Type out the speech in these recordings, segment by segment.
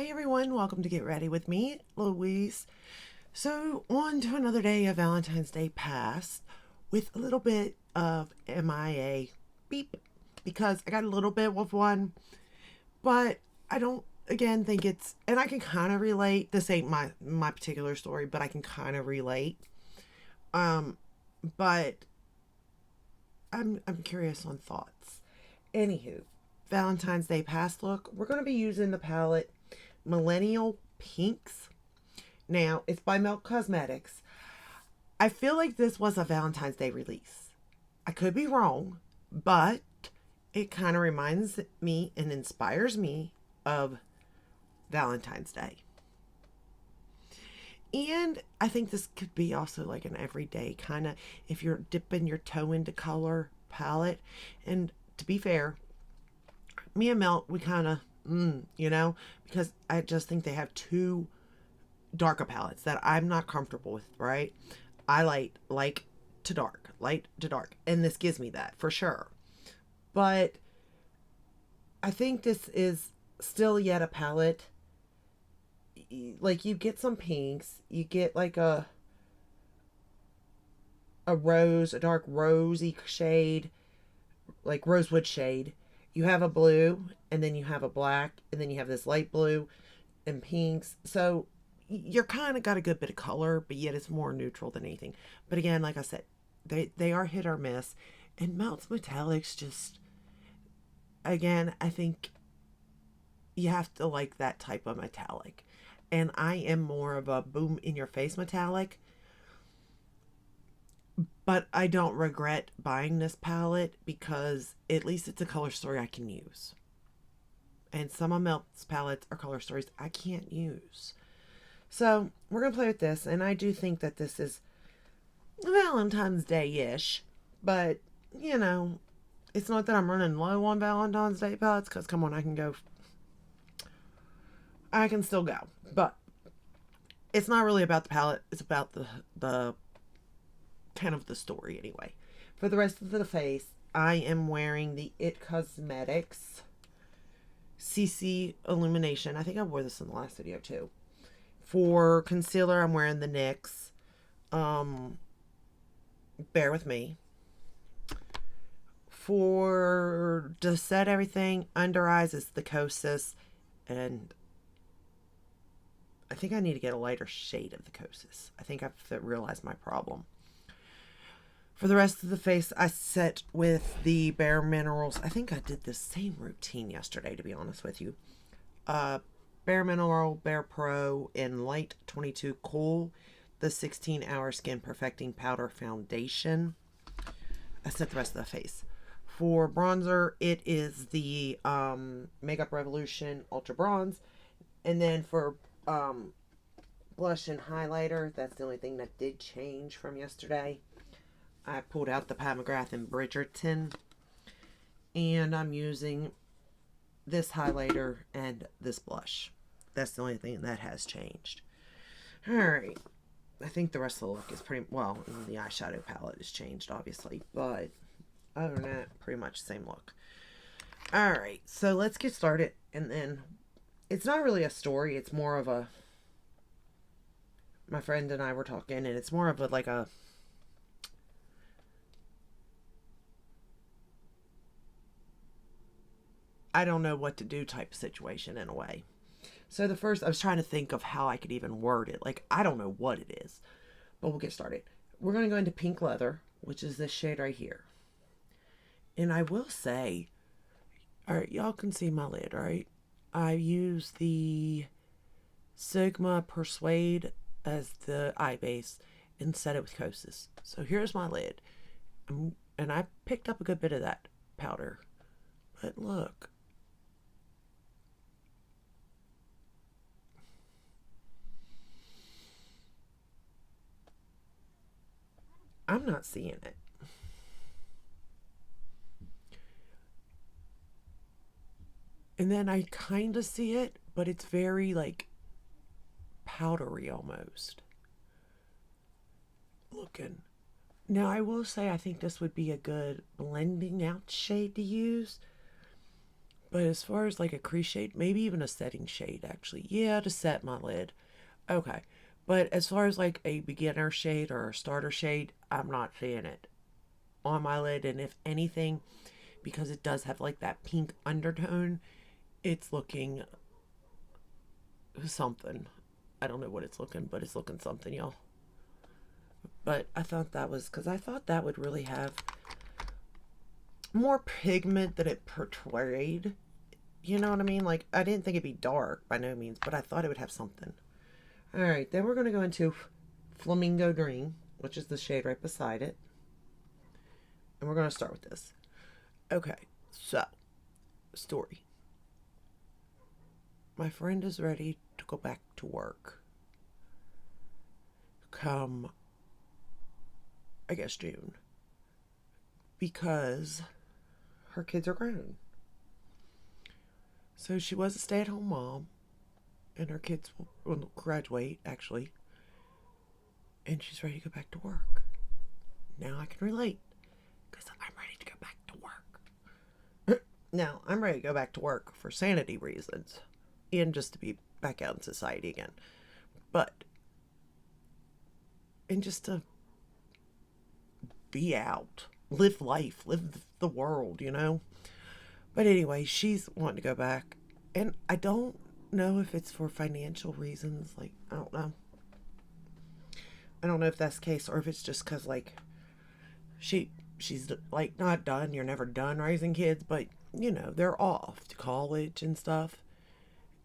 Hey everyone, welcome to Get Ready with me, Louise. So, on to another day of Valentine's Day past with a little bit of MIA beep because I got a little bit of one, but I don't again think it's and I can kind of relate. This ain't my particular story, but I can kind of relate. Um but I'm curious on thoughts. Anywho, Valentine's Day past look, we're going to be using the palette Millennial Pinx. Now, it's by Milk Cosmetics. I feel like this was a Valentine's Day release. I could be wrong, but it kind of reminds me and inspires me of Valentine's Day. And I think this could be also like an everyday kind of, if you're dipping your toe into color palette. And to be fair, me and Milk, we kind of, because I just think they have two darker palettes that I'm not comfortable with, right? I like to dark, light to dark, and this gives me that for sure. But I think this is still yet a palette. Like you get some pinks, you get like a dark rosy shade, like rosewood shade. You have a blue, and then you have a black, and then you have this light blue and pinks. So you're kind of got a good bit of color, but yet it's more neutral than anything. But again, like I said, they are hit or miss. And Melts Metallics just, again, I think you have to like that type of metallic. And I am more of a boom in your face metallic. But I don't regret buying this palette because at least it's a color story I can use. And some of Melt's palettes are color stories I can't use. So we're going to play with this. And I do think that this is Valentine's Day-ish. But, it's not that I'm running low on Valentine's Day palettes. Because, come on, I can go. I can still go. But it's not really about the palette. It's about the kind of the story anyway. For the rest of the face, I am wearing the It Cosmetics CC Illumination. I think I wore this in the last video too. For concealer, I'm wearing the NYX. Bear with me. To set everything, under eyes is the Kosas, and I think I need to get a lighter shade of the Kosas. I think I've realized my problem. For the rest of the face, I set with the Bare Minerals. I think I did the same routine yesterday, to be honest with you. Bare Mineral, Bare Pro, in Light 22 Cool, the 16-hour Skin Perfecting Powder Foundation. I set the rest of the face. For bronzer, it is the Makeup Revolution Ultra Bronze. And then for blush and highlighter, that's the only thing that did change from yesterday. I pulled out the Pat McGrath and Bridgerton, and I'm using this highlighter and this blush. That's the only thing that has changed. Alright, I think the rest of the look is pretty, well, the eyeshadow palette has changed, obviously, but other than that, pretty much the same look. Alright, so let's get started, and then, it's not really a story, it's more of a, my friend and I were talking, and it's more of a, like a, I don't know what to do type of situation in a way. So the first, I was trying to think of how I could even word it. Like, I don't know what it is, but we'll get started. We're going to go into Pink Leather, which is this shade right here. And I will say, all right, y'all can see my lid, right? I use the Sigma Persuade as the eye base and set it with Kosas. So here's my lid. And I picked up a good bit of that powder. But look. I'm not seeing it. And then I kind of see it, but it's very like powdery almost looking. Now I will say I think this would be a good blending out shade to use, But as far as like a crease shade, maybe even a setting shade, actually. Yeah, to set my lid. Okay. But as far as like a beginner shade or a starter shade, I'm not seeing it on my lid. And if anything, because it does have like that pink undertone, it's looking something. I don't know what it's looking, but it's looking something, y'all. But I thought that was, because I thought that would really have more pigment than it portrayed. You know what I mean? Like, I didn't think it'd be dark by no means, but I thought it would have something. All right, then we're going to go into Flamingo Green, which is the shade right beside it. And we're going to start with this. Okay, so, story. My friend is ready to go back to work. Come, I guess, June. Because her kids are grown. So she was a stay-at-home mom. And her kids will graduate, actually. And she's ready to go back to work. Now I can relate. Because I'm ready to go back to work. Now, I'm ready to go back to work for sanity reasons. And just to be back out in society again. But, and just to be out. Live life. Live the world, you know? But anyway, she's wanting to go back. And I don't know if it's for financial reasons. Like, I don't know. I don't know if that's the case, or if it's just because, like, she's like not done. You're never done raising kids, but you know, they're off to college and stuff.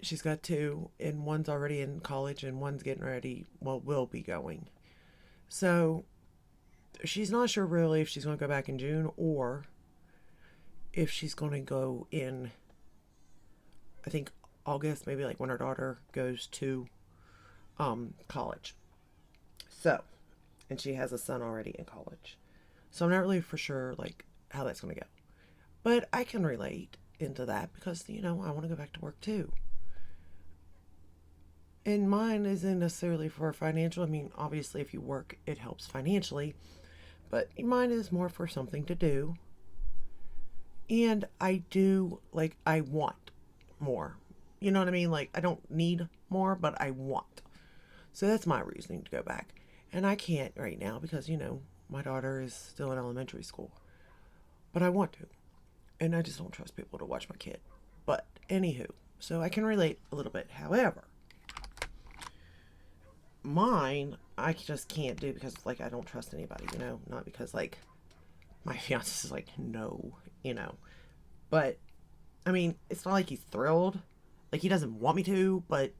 She's got two, and one's already in college and one's getting ready, well, will be going. So she's not sure really if she's going to go back in June or if she's going to go in, I think, August, maybe like when her daughter goes to college. So, and she has a son already in college. So I'm not really for sure like how that's going to go. But I can relate into that because, you know, I want to go back to work too. And mine isn't necessarily for financial. I mean, obviously if you work, it helps financially. But mine is more for something to do. And I do, like, I want more. You know what I mean? Like, I don't need more, but I want. So that's my reasoning to go back. And I can't right now because, you know, my daughter is still in elementary school. But I want to. And I just don't trust people to watch my kid. But, anywho, so I can relate a little bit. However, mine, I just can't do because, like, I don't trust anybody, you know? Not because, like, my fiance is like, no, you know? But, I mean, it's not like he's thrilled. Like, he doesn't want me to, but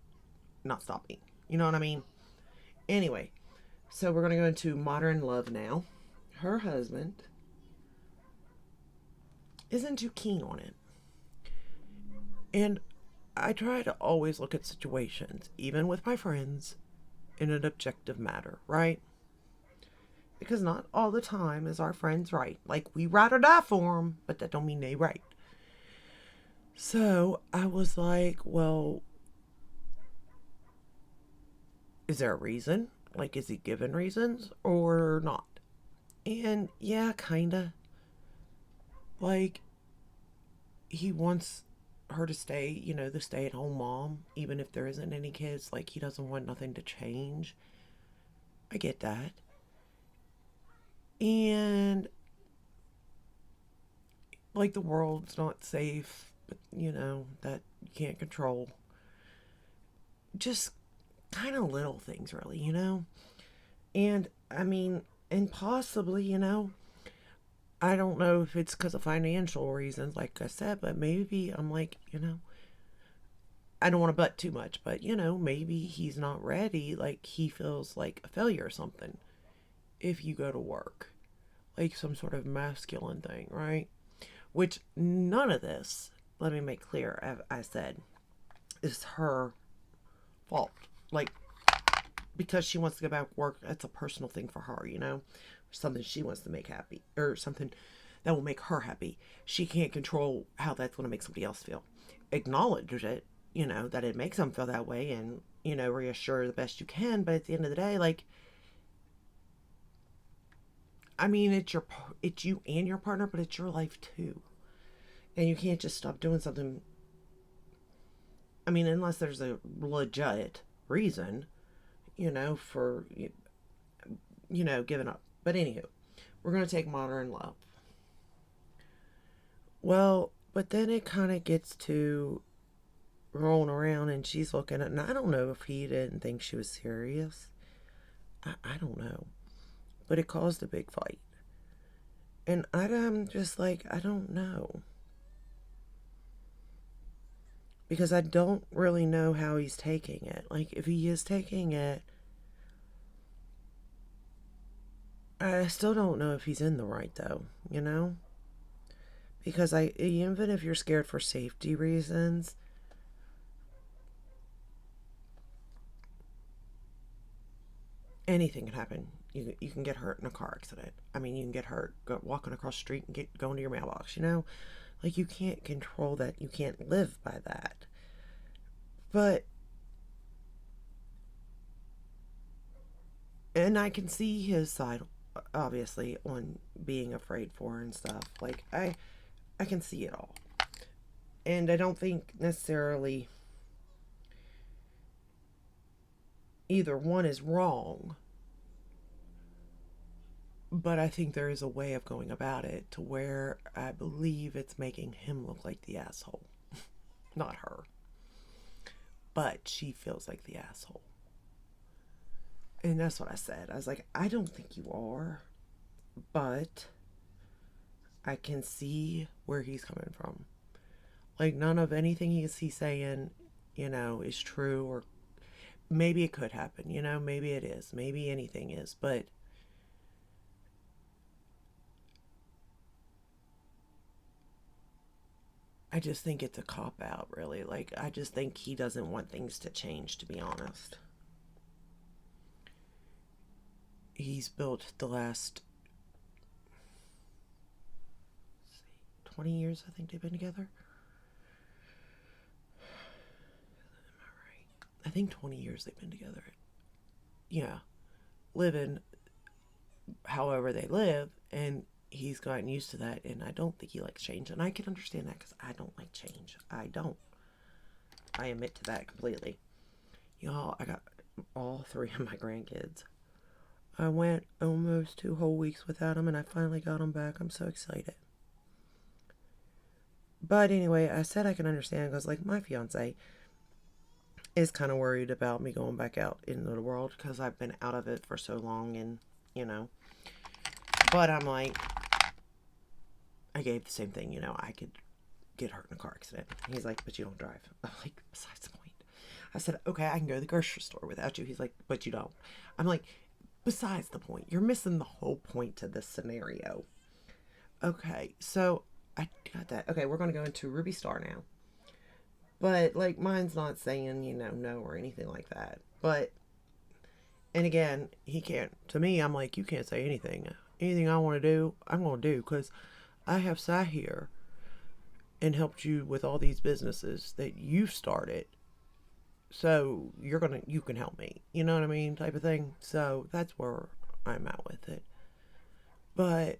not stop me. You know what I mean? Anyway, so we're going to go into Modern Love now. Her husband isn't too keen on it. And I try to always look at situations, even with my friends, in an objective matter, right? Because not all the time is our friends right. Like, we ride or die for them, but that don't mean they right. So I was like, well, is there a reason? Like, is he given reasons or not? And yeah, kinda. Like, he wants her to stay, you know, the stay-at-home mom, even if there isn't any kids. Like, he doesn't want nothing to change. I get that. And, like, the world's not safe, but, you know, that you can't control. Just kind of little things, really, you know? And, I mean, and possibly, you know, I don't know if it's because of financial reasons, like I said, but maybe I'm like, you know, I don't want to butt too much, but, you know, maybe he's not ready. Like, he feels like a failure or something if you go to work. Like some sort of masculine thing, right? Which none of this, let me make clear, as I said, is her fault. Like, because she wants to go back to work, that's a personal thing for her, you know? Something she wants to make happy, or something that will make her happy. She can't control how that's going to make somebody else feel. Acknowledge it, you know, that it makes them feel that way, and, you know, reassure the best you can, but at the end of the day, like, I mean, it's you and your partner, but it's your life too. And you can't just stop doing something. I mean, unless there's a legit reason, for, giving up. But anywho, we're going to take modern love. Well, but then it kind of gets to rolling around and she's looking at, and I don't know if he didn't think she was serious. I don't know. But it caused a big fight. And I'm just like, I don't know. Because I don't really know how he's taking it. Like, if he is taking it, I still don't know if he's in the right, though, Because even if you're scared for safety reasons, anything can happen. You can get hurt in a car accident. I mean, you can get hurt walking across the street and going to your mailbox, Like, you can't control that. You can't live by that. But, and I can see his side, obviously, on being afraid for her and stuff. Like, I can see it all. And I don't think necessarily either one is wrong. But I think there is a way of going about it to where I believe it's making him look like the asshole. Not her. But she feels like the asshole. And that's what I said. I was like, I don't think you are. But I can see where he's coming from. Like, none of anything he's saying, is true. Or maybe it could happen, maybe it is. Maybe anything is. But I just think it's a cop-out, really. Like, I just think he doesn't want things to change, to be honest. He's built the last 20 years, I think they've been together. Am I right? I think 20 years they've been together. Yeah. Living however they live, and he's gotten used to that, and I don't think he likes change. And I can understand that because I don't like change. I don't. I admit to that completely. Y'all, I got all 3 of my grandkids. I went almost 2 whole weeks without them, and I finally got them back. I'm so excited. But anyway, I said I can understand because, like, my fiance is kind of worried about me going back out into the world because I've been out of it for so long, and, But I'm like, I gave the same thing, I could get hurt in a car accident. He's like, but you don't drive. I'm like, besides the point. I said, okay, I can go to the grocery store without you. He's like, but you don't. I'm like, besides the point. You're missing the whole point to this scenario. Okay, so I got that. Okay, we're going to go into Ruby Star now. But, like, mine's not saying, no or anything like that. But, and again, he can't. To me, I'm like, you can't say anything. Anything I want to do, I'm going to do. Because I have sat here and helped you with all these businesses that you've started. So you can help me. You know what I mean? Type of thing. So that's where I'm at with it. But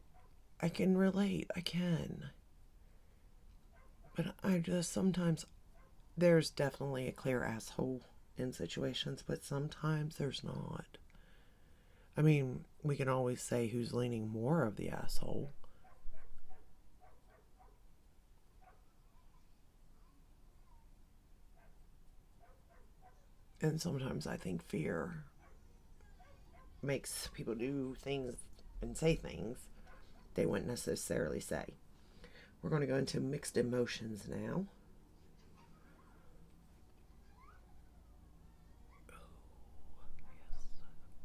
I can relate. I can. But I just sometimes, there's definitely a clear asshole in situations, but sometimes there's not. I mean, we can always say who's leaning more of the asshole. And sometimes I think fear makes people do things and say things they wouldn't necessarily say. We're going to go into mixed emotions now.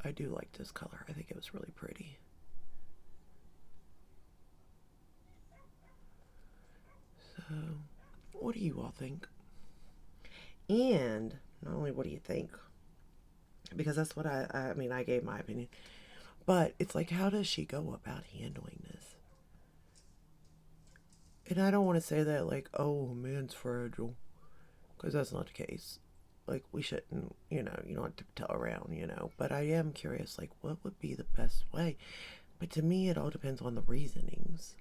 I do like this color. I think it was really pretty. So, what do you all think? And not only what do you think, because that's what I gave my opinion, but it's like, how does she go about handling this? And I don't want to say that like, oh, man's fragile, because that's not the case. Like, we shouldn't, you don't have to tell around, but I am curious, like, what would be the best way? But to me, it all depends on the reasonings.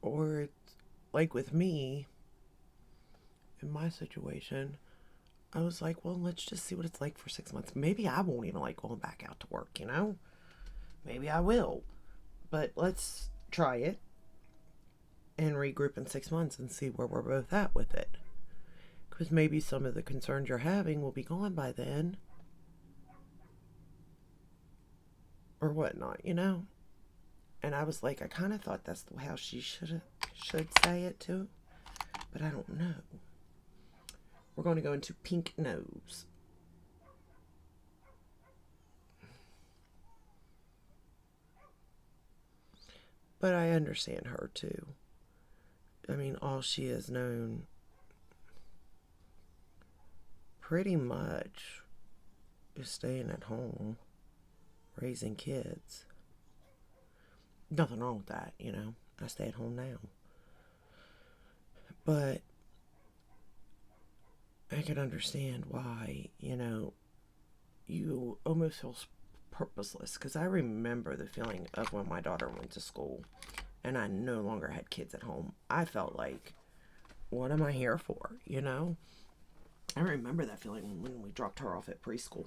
Or it's like with me, in my situation, I was like, well, let's just see what it's like for 6 months. Maybe I won't even like going back out to work, you know? Maybe I will. But let's try it and regroup in 6 months and see where we're both at with it. Because maybe some of the concerns you're having will be gone by then. Or whatnot, you know? And I was like, I kind of thought that's how she should say it too. But I don't know. We're going to go into pink nose. But I understand her too. I mean, all she has known pretty much is staying at home, raising kids. Nothing wrong with that, you know. I stay at home now. But I can understand why, you know, you almost feel purposeless. Because I remember the feeling of when my daughter went to school and I no longer had kids at home. I felt like, what am I here for, you know? I remember that feeling when we dropped her off at preschool.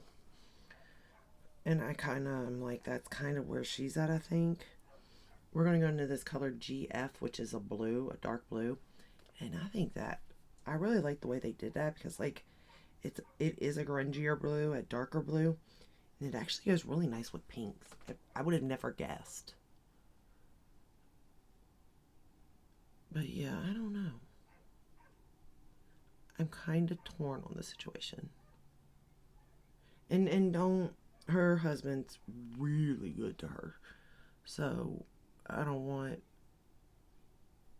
And I kind of am like, that's kind of where she's at, I think. We're going to go into this color GF, which is a blue, a dark blue. And I think that, I really like the way they did that because, like, it is a grungier blue, a darker blue. And it actually goes really nice with pinks. I would have never guessed. But yeah, I don't know. I'm kind of torn on the situation. And don't, her husband's really good to her. So I don't want,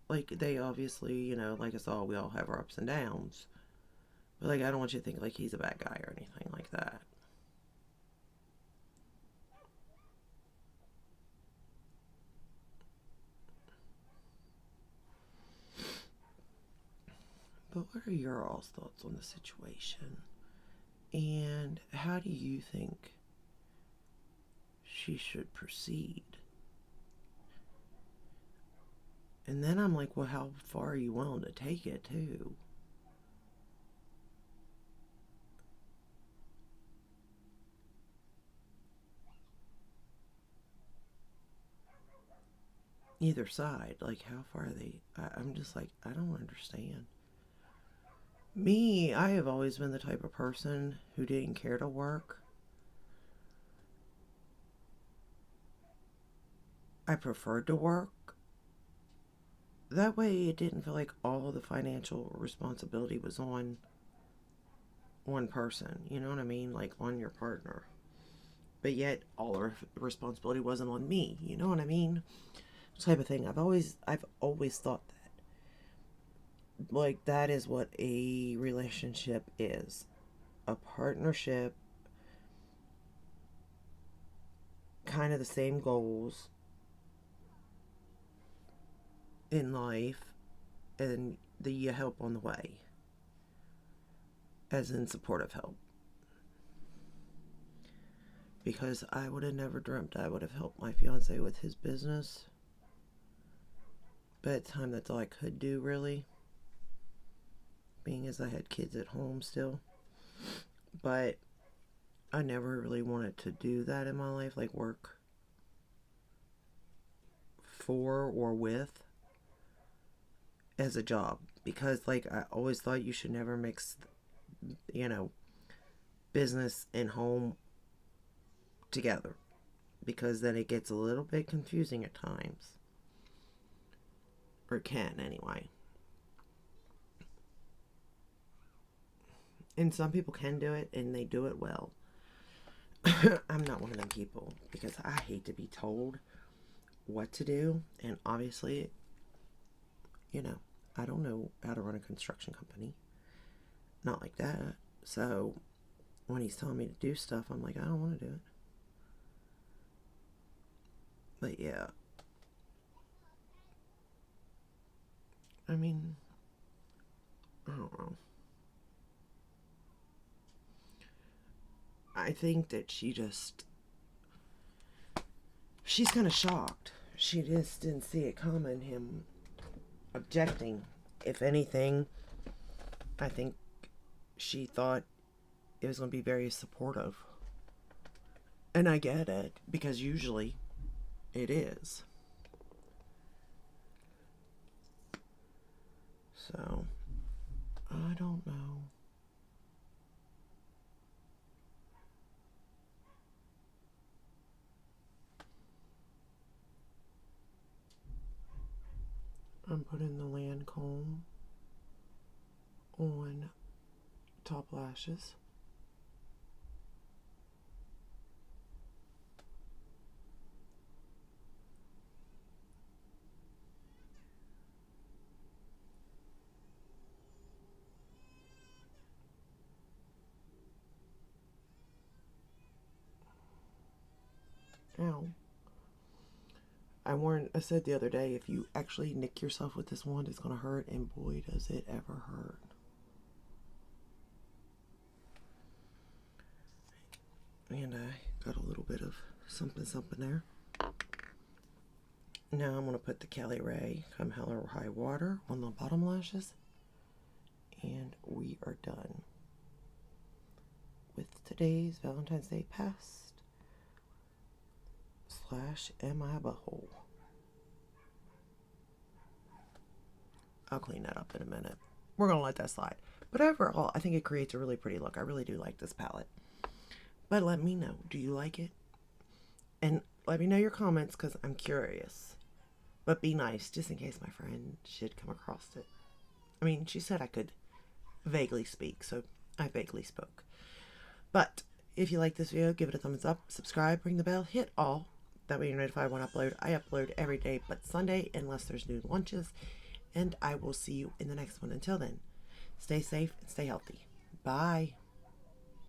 like, they obviously, you know, like us all, we all have our ups and downs. But, like, I don't want you to think, like, he's a bad guy or anything like that. But what are your all's thoughts on the situation? And how do you think she should proceed? And then I'm like, well, how far are you willing to take it, too? Either side, like, how far are they? I'm just like, I don't understand. Me, I have always been the type of person who didn't care to work. I preferred to work. That way it didn't feel like all the financial responsibility was on one person. You know what I mean? Like on your partner. But yet all the responsibility wasn't on me. You know what I mean? Type of thing. I've always thought that. Like that is what a relationship is. A partnership, kind of the same goals in life, and the help on the way, as in supportive help. Because I would have never dreamt I would have helped my fiance with his business. But at the time, that's all I could do, really. Being as I had kids at home still. But I never really wanted to do that in my life, like work for or with as a job. Because, like, I always thought you should never mix, you know, business and home together. Because then it gets a little bit confusing at times. Or can, anyway. And some people can do it, and they do it well. I'm not one of them people, because I hate to be told what to do. And obviously, you know, I don't know how to run a construction company. Not like that. So, when he's telling me to do stuff, I'm like, I don't want to do it. But yeah. I mean, I don't know. I think that she's kind of shocked. She just didn't see it coming, him objecting. If anything, I think she thought it was going to be very supportive. And I get it, because usually it is. So, I don't know. I'm putting the Lancome on top lashes. Ow. I said the other day, if you actually nick yourself with this wand, it's going to hurt, and boy, does it ever hurt. And I got a little bit of something there. Now I'm going to put the Kelly Ray Come Hell or High Water on the bottom lashes. And we are done with today's Valentine's Day past / Am I a Butthole? I'll clean that up in a minute. We're going to let that slide. But overall, I think it creates a really pretty look. I really do like this palette. But let me know. Do you like it? And let me know your comments, because I'm curious. But be nice, just in case my friend should come across it. I mean, she said I could vaguely speak, so I vaguely spoke. But if you like this video, give it a thumbs up, subscribe, ring the bell, hit all. That way you're notified when I upload. I upload every day but Sunday, unless there's new launches. And I will see you in the next one. Until then, stay safe and stay healthy. Bye.